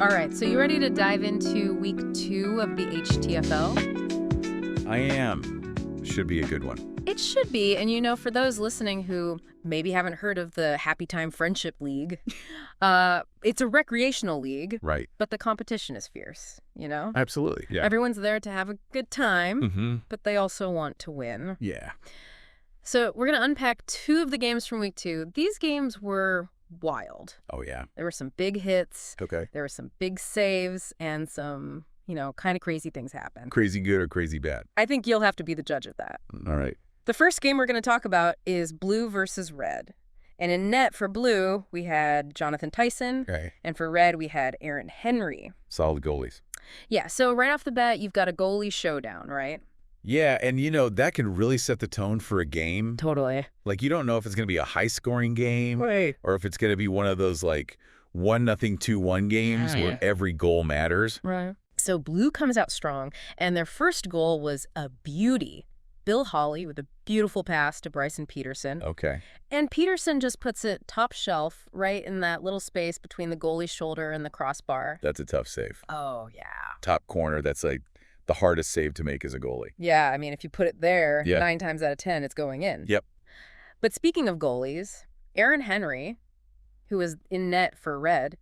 All right, so you ready to dive into week 2 of the HTFL? I am. Should be a good one. It should be, and for those listening who maybe haven't heard of the Happy Time Friendship League, it's a recreational league. Right. But the competition is fierce, Absolutely. Yeah. Everyone's there to have a good time, Mm-hmm. but they also want to win. Yeah. So we're going to unpack 2 of the games from week 2. These games were wild. Oh, yeah. There were some big hits. Okay. There were some big saves and some, kind of crazy things happen. Crazy good or crazy bad? I think you'll have to be the judge of that. All right. The first game we're going to talk about is blue versus red. And in net for blue, we had Jonathan Tyson. Okay. And for red, we had Aaron Henry. Solid goalies. Yeah, so right off the bat, you've got a goalie showdown, right? Yeah, and that can really set the tone for a game. Totally. Like, you don't know if it's going to be a high-scoring game Right. or if it's going to be one of those, 1-0, 2-1 games where every goal matters. Right. So blue comes out strong, and their first goal was a beauty. Bill Hawley with a beautiful pass to Bryson Peterson. Okay. And Peterson just puts it top shelf right in that little space between the goalie's shoulder and the crossbar. That's a tough save. Oh, yeah. Top corner, that's the hardest save to make as a goalie. Yeah, I mean, if you put it there, Yeah. 9 times out of 10, it's going in. Yep. But speaking of goalies, Aaron Henry, who was in net for red,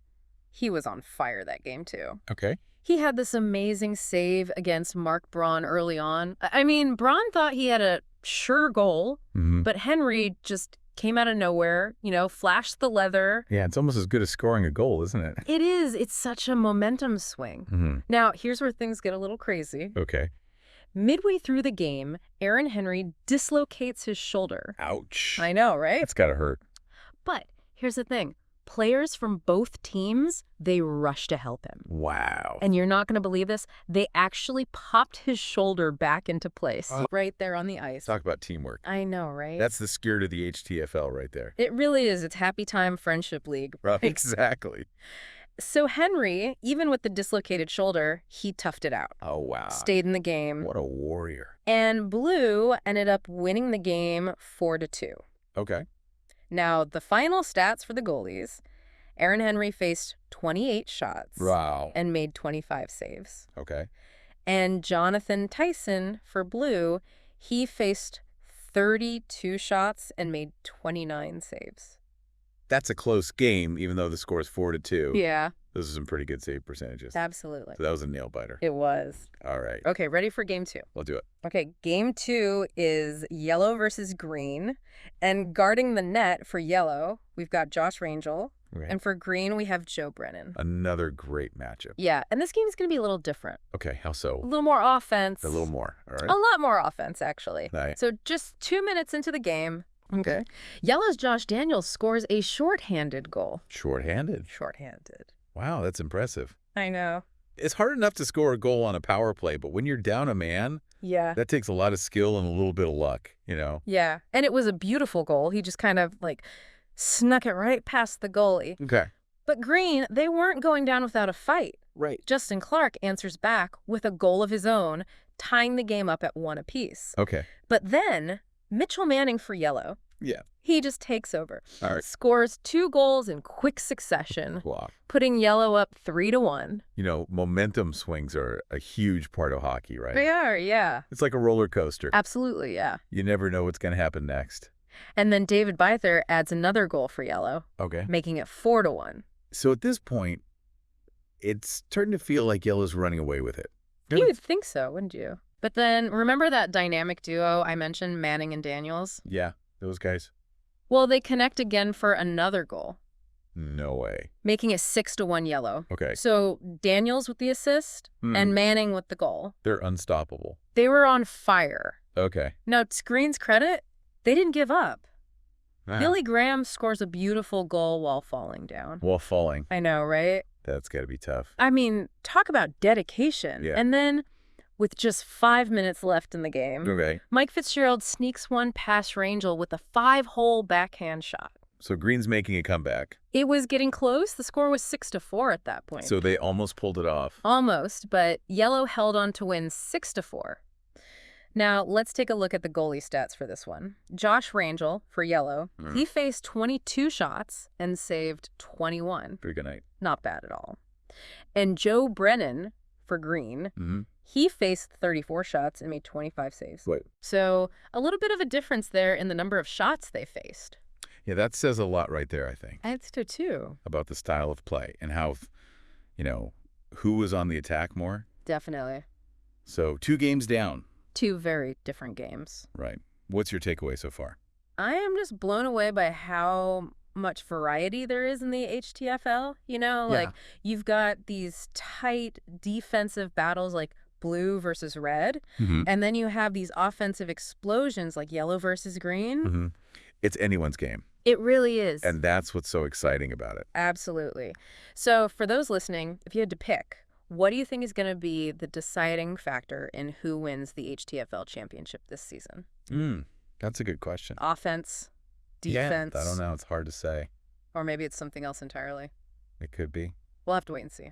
he was on fire that game, too. Okay. He had this amazing save against Mark Braun early on. I mean, Braun thought he had a sure goal, Mm-hmm. but Henry just came out of nowhere, flashed the leather. Yeah, it's almost as good as scoring a goal, isn't it? It is. It's such a momentum swing. Mm-hmm. Now, here's where things get a little crazy. Okay. Midway through the game, Aaron Henry dislocates his shoulder. Ouch. I know, right? That's got to hurt. But here's the thing. Players from both teams, they rush to help him. Wow. And you're not going to believe this. They actually popped his shoulder back into place right there on the ice. Talk about teamwork. I know, right? That's the spirit of the HTFL right there. It really is. It's Happy Time Friendship League. Right. Exactly. So Henry, even with the dislocated shoulder, he toughed it out. Oh, wow. Stayed in the game. What a warrior. And blue ended up winning the game 4-2. Okay. Now, the final stats for the goalies, Aaron Henry faced 28 shots Wow. and made 25 saves. Okay. And Jonathan Tyson for blue, he faced 32 shots and made 29 saves. That's a close game, even though the score is 4-2. Yeah, Those are some pretty good save percentages. absolutely. So that was a nail biter. It was. All right. Okay, ready for game 2. We'll do it. Okay, game 2 is yellow versus green. And guarding the net for yellow, we've got Josh Rangel. Okay. And for green, we have Joe Brennan. Another great matchup. Yeah, and this game is going to be a little different. Okay. How A so? little more offense. A little more. All right. A lot more offense, actually. Nice. So just 2 minutes into the game. Okay. Yellow's Josh Daniels scores a shorthanded goal. Shorthanded. Shorthanded. Wow, that's impressive. I know. It's hard enough to score a goal on a power play, but when you're down a man, Yeah. that takes a lot of skill and a little bit of luck, Yeah. And it was a beautiful goal. He just kind of snuck it right past the goalie. Okay. But Green, they weren't going down without a fight. Right. Justin Clark answers back with a goal of his own, tying the game up at 1 apiece. Okay. But then Mitchell Manning for yellow. Yeah. He just takes over. All right. Scores 2 goals in quick succession, Wow. putting yellow up 3-1. Momentum swings are a huge part of hockey, right? They are, yeah. It's like a roller coaster. Absolutely, yeah. You never know what's going to happen next. And then David Byther adds another goal for yellow, Okay. making it 4-1. So at this point, it's starting to feel like Yellow's running away with it. You would think so, wouldn't you? But then remember that dynamic duo I mentioned, Manning and Daniels? Yeah, those guys. Well, they connect again for another goal, No way. making it 6-1 yellow. Okay. So Daniels with the assist and Manning with the goal. They're unstoppable. They were on fire. Okay. Now, to Green's credit, they didn't give up. Ah. Billy Graham scores a beautiful goal while falling down. While falling. I know, right? That's got to be tough. I mean, talk about dedication. Yeah. And then, with just 5 minutes left in the game, Okay. Mike Fitzgerald sneaks one past Rangel with a 5-hole backhand shot. So Green's making a comeback. It was getting close. The score was 6-4 at that point. So they almost pulled it off. Almost, but Yellow held on to win 6-4. Now, let's take a look at the goalie stats for this one. Josh Rangel, for Yellow, he faced 22 shots and saved 21. Pretty good night. Not bad at all. And Joe Brennan for Green, Mm-hmm. he faced 34 shots and made 25 saves. What? So a little bit of a difference there in the number of shots they faced. Yeah, that says a lot right there, I think, I'd say too. about the style of play and how, who was on the attack more. Definitely. So 2 games down. 2 very different games. Right. What's your takeaway so far? I am just blown away by how much variety there is in the HTFL. Like you've got these tight defensive battles like blue versus red, Mm-hmm. and then you have these offensive explosions like yellow versus green. Mm-hmm. It's anyone's game. It really is. And that's what's so exciting about it. Absolutely. So for those listening, if you had to pick, what do you think is going to be the deciding factor in who wins the HTFL championship this season? That's a good question. Offense, defense? Yeah, I don't know. It's hard to say. Or maybe it's something else entirely. It could be. We'll have to wait and see.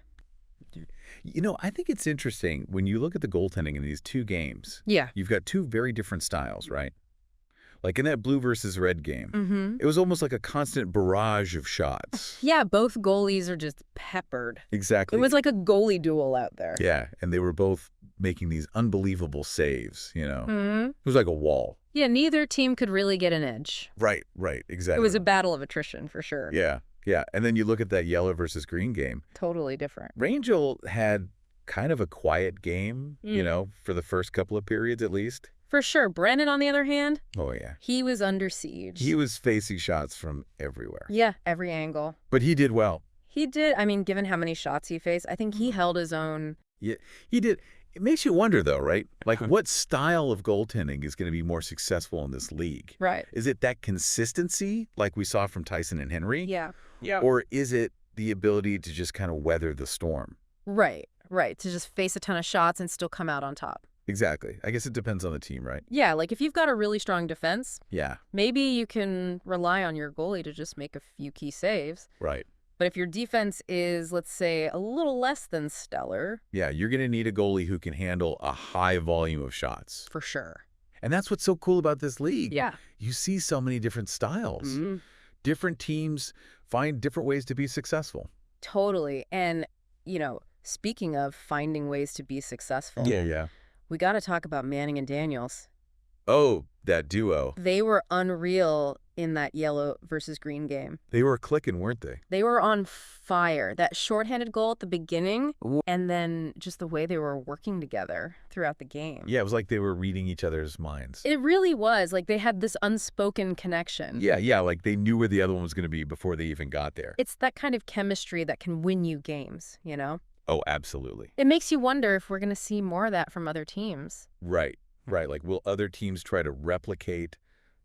I think it's interesting when you look at the goaltending in these 2 games. Yeah. You've got 2 very different styles, right? Like in that blue versus red game, Mm-hmm. it was almost like a constant barrage of shots. Yeah, both goalies are just peppered. Exactly. It was like a goalie duel out there. Yeah, and they were both making these unbelievable saves, Mm-hmm. It was like a wall. Yeah, neither team could really get an edge. Right, exactly. It was a battle of attrition for sure. Yeah. And then you look at that yellow versus green game. Totally different. Rangel had kind of a quiet game, for the first couple of periods at least. For sure. Brennan, on the other hand, Oh, yeah. he was under siege. He was facing shots from everywhere. Yeah, every angle. But he did well. He did. I mean, given how many shots he faced, I think he held his own. Yeah, he did. It makes you wonder, though, right? Like, what style of goaltending is going to be more successful in this league? Right. Is it that consistency like we saw from Tyson and Henry? Yeah. Or is it the ability to just kind of weather the storm? Right. To just face a ton of shots and still come out on top. Exactly. I guess it depends on the team, right? Yeah, like if you've got a really strong defense, Yeah. maybe you can rely on your goalie to just make a few key saves. Right. But if your defense is, let's say, a little less than stellar. Yeah, you're going to need a goalie who can handle a high volume of shots. For sure. And that's what's so cool about this league. Yeah. You see so many different styles. Mm-hmm. Different teams find different ways to be successful. Totally. And, speaking of finding ways to be successful. Yeah. We got to talk about Manning and Daniels. Oh, that duo. They were unreal in that yellow versus green game. They were clicking, weren't they? They were on fire. That shorthanded goal at the beginning, and then just the way they were working together throughout the game. Yeah, it was like they were reading each other's minds. It really was. Like they had this unspoken connection. Yeah, like they knew where the other one was going to be before they even got there. It's that kind of chemistry that can win you games, Oh, absolutely. It makes you wonder if we're going to see more of that from other teams. Right. Like, will other teams try to replicate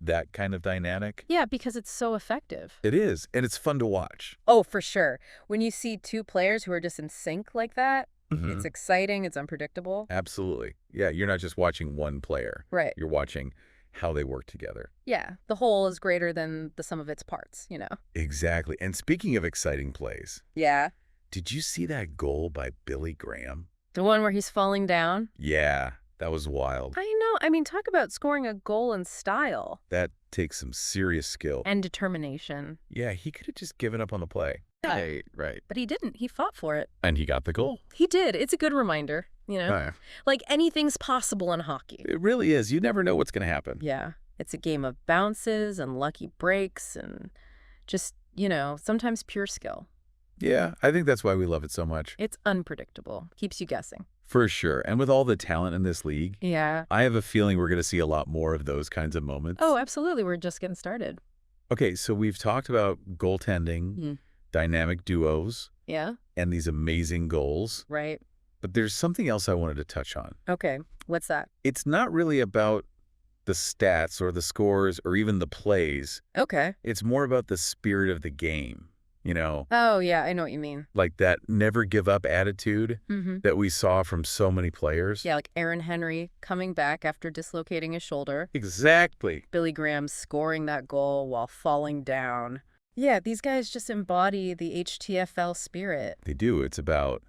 that kind of dynamic? Yeah, because it's so effective. It is, and it's fun to watch. Oh, for sure. When you see 2 players who are just in sync like that, Mm-hmm. it's exciting, it's unpredictable. Absolutely. Yeah, you're not just watching one player. Right. You're watching how they work together. Yeah, the whole is greater than the sum of its parts, Exactly. And speaking of exciting plays, Yeah. did you see that goal by Billy Graham? The one where he's falling down? Yeah, that was wild. I know. I mean, talk about scoring a goal in style. That takes some serious skill. And determination. Yeah, he could have just given up on the play. Right. But he didn't. He fought for it. And he got the goal. He did. It's a good reminder, Yeah. Like anything's possible in hockey. It really is. You never know what's going to happen. Yeah. It's a game of bounces and lucky breaks and just, sometimes pure skill. Yeah, I think that's why we love it so much. It's unpredictable. Keeps you guessing. For sure. And with all the talent in this league, Yeah. I have a feeling we're going to see a lot more of those kinds of moments. Oh, absolutely. We're just getting started. Okay, so we've talked about goaltending, Mhm. dynamic duos, Yeah. and these amazing goals. Right. But there's something else I wanted to touch on. Okay. What's that? It's not really about the stats or the scores or even the plays. Okay. It's more about the spirit of the game, Oh, yeah. I know what you mean. like that never give up attitude Mm-hmm. that we saw from so many players. Yeah, like Aaron Henry coming back after dislocating his shoulder. Exactly. Billy Graham scoring that goal while falling down. Yeah, these guys just embody the HTFL spirit. They do. It's about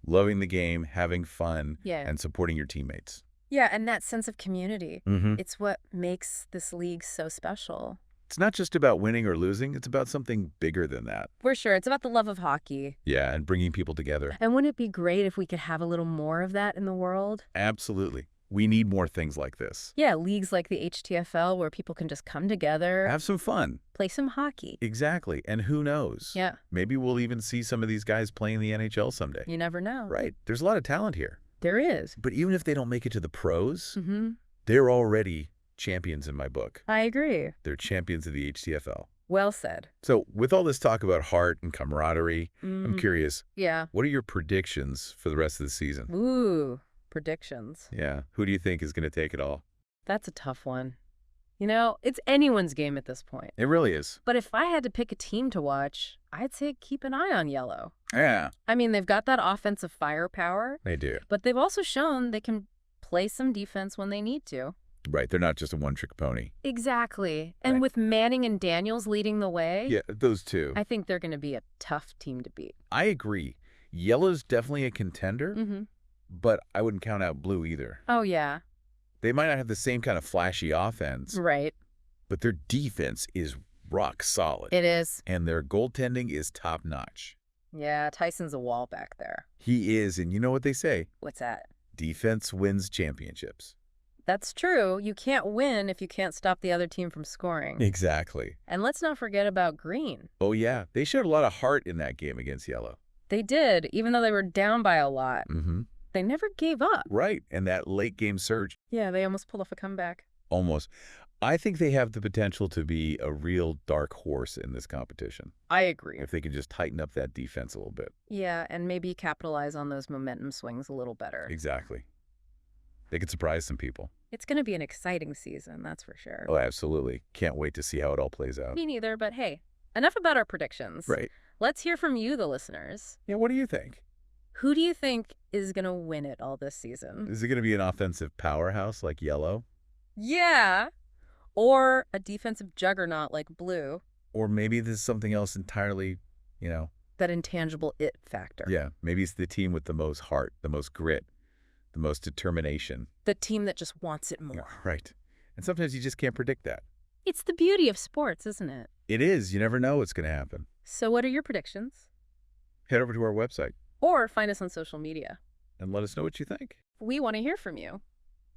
loving the game, having fun, Yeah. and supporting your teammates. Yeah, and that sense of community. Mm-hmm. It's what makes this league so special. It's not just about winning or losing. It's about something bigger than that. For sure. It's about the love of hockey. Yeah, and bringing people together. And wouldn't it be great if we could have a little more of that in the world? Absolutely. We need more things like this. Yeah, leagues like the HTFL where people can just come together. Have some fun. Play some hockey. Exactly. And who knows? Yeah. Maybe we'll even see some of these guys playing the NHL someday. You never know. Right. There's a lot of talent here. There is. But even if they don't make it to the pros, Mm-hmm. they're already champions in my book. I agree. They're champions of the HTFL. Well said. So with all this talk about heart and camaraderie, I'm Mm, curious, yeah. what are your predictions for the rest of the season? Ooh, predictions. Yeah. Who do you think is going to take it all? That's a tough one. You know, it's anyone's game at this point. It really is. But if I had to pick a team to watch, I'd say keep an eye on Yellow. Yeah, I mean, they've got that offensive firepower, they do. but they've also shown they can play some defense when they need to. Right. They're not just a one-trick pony. Exactly. And Right. with Manning and Daniels leading the way, Yeah, those two. I think they're going to be a tough team to beat. I agree. Yellow's definitely a contender, Mm-hmm. but I wouldn't count out Blue either. Oh, yeah. They might not have the same kind of flashy offense, Right. but their defense is rock solid. It is. And their goaltending is top-notch. Yeah, Tyson's a wall back there. He is, and you know what they say, What's that? defense wins championships. That's true. You can't win if you can't stop the other team from scoring. Exactly. And let's not forget about Green. Oh, yeah. They showed a lot of heart in that game against Yellow. They did, even though they were down by a lot. Mm-hmm. They never gave up. Right. And that late-game surge, Yeah, they almost pulled off a comeback. almost. I think they have the potential to be a real dark horse in this competition I agree. if they could just tighten up that defense a little bit. Yeah, and maybe capitalize on those momentum swings a little better. Exactly. They could surprise some people. It's going to be an exciting season, that's for sure. Oh, absolutely. Can't wait to see how it all plays out. Me neither, but hey, enough about our predictions. Right. Let's hear from you, the listeners. Yeah, what do you think? Who do you think is going to win it all this season? Is it going to be an offensive powerhouse like Yellow? Yeah. Or a defensive juggernaut like Blue. Or maybe this is something else entirely, you know. That intangible it factor. Yeah, maybe it's the team with the most heart, the most grit, the most determination. The team that just wants it more. Yeah, right. And sometimes you just can't predict that. It's the beauty of sports, isn't it? It is. You never know what's going to happen. So what are your predictions? Head over to our website Or find us on social media. and let us know what you think. We want to hear from you.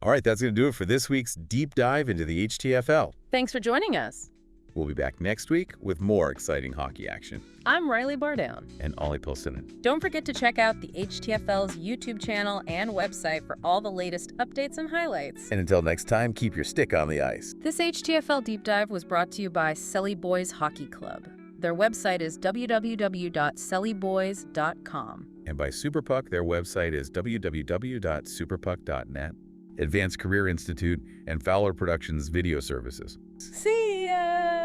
All right, that's going to do it for this week's deep dive into the HTFL. Thanks for joining us. We'll be back next week with more exciting hockey action. I'm Riley Bardown. And Ollie Pilsinen. Don't forget to check out the HTFL's YouTube channel and website for all the latest updates and highlights. And until next time, keep your stick on the ice. This HTFL Deep Dive was brought to you by Selly Boys Hockey Club. Their website is www.sellyboys.com. And by Superpuck, their website is www.superpuck.net. Advanced Career Institute and Fowler Productions video services. See ya!